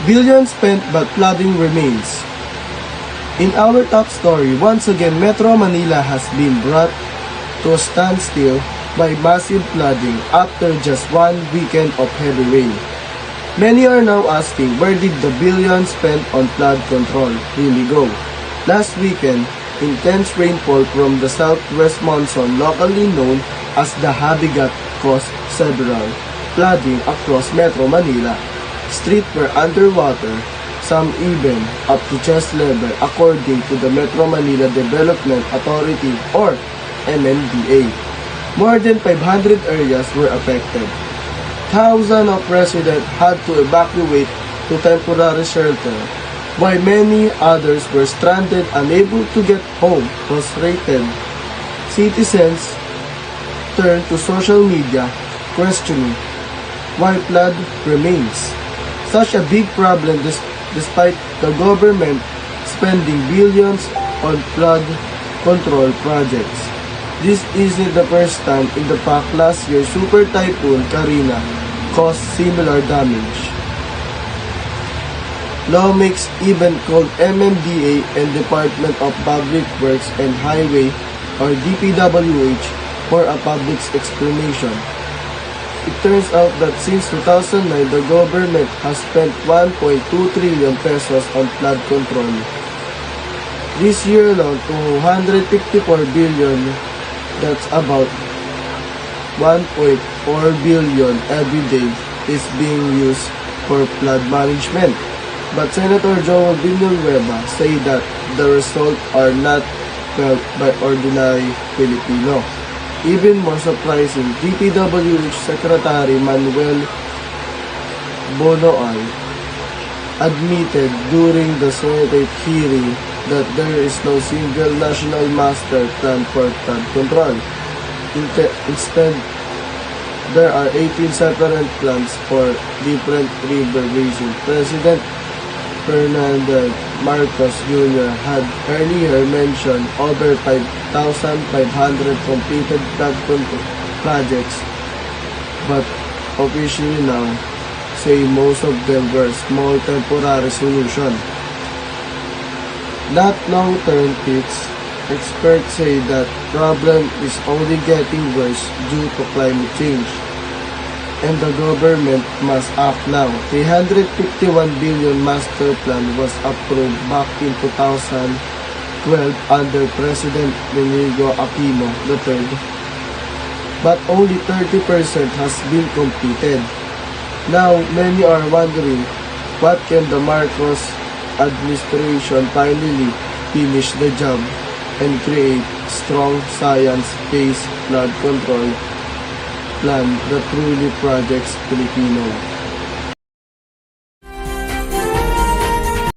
Billions spent but flooding remains. In our top story, once again Metro Manila has been brought to a standstill by massive flooding after just one weekend of heavy rain. Many are now asking, where did the billions spent on flood control really go? Last weekend, intense rainfall from the southwest monsoon, locally known as the Habigat, caused several flooding across Metro Manila. Streets were underwater, some even up to chest level, according to the Metro Manila Development Authority or MMDA. More than 500 areas were affected. Thousands of residents had to evacuate to temporary shelter, while many others were stranded, unable to get home. Frustrated citizens turned to social media, questioning why flood remains such a big problem despite the government spending billions on flood control projects. This isn't the first time. In the fact, last year, Super Typhoon Karina caused similar damage. Lawmakers even called MMDA and Department of Public Works and Highway or DPWH for a public explanation. It turns out that since 2009, the government has spent 1.2 trillion pesos on flood control. This year alone, 254 billion, that's about 1.4 billion every day, is being used for flood management. But Senator Joel Villanueva say that the results are not felt by ordinary Filipino. Even more surprising, DPWH Secretary Manuel Bonoan admitted during the Senate hearing that there is no single national master plan for flood control. Instead, there are 18 separate plans for different river basins. President Ferdinand Marcos Jr. had earlier mentioned over 5,500 completed flood control projects, but officially now say most of them were small temporary solutions, not long-term fix. Experts say that problem is only getting worse due to climate change, and the government must act now. 351 billion master plan was approved back in 2012 under President Benigno Aquino III, but only 30% has been completed. Now, many are wondering, what can the Marcos administration finally finish the job and create strong science-based flood control plan that truly projects Filipino?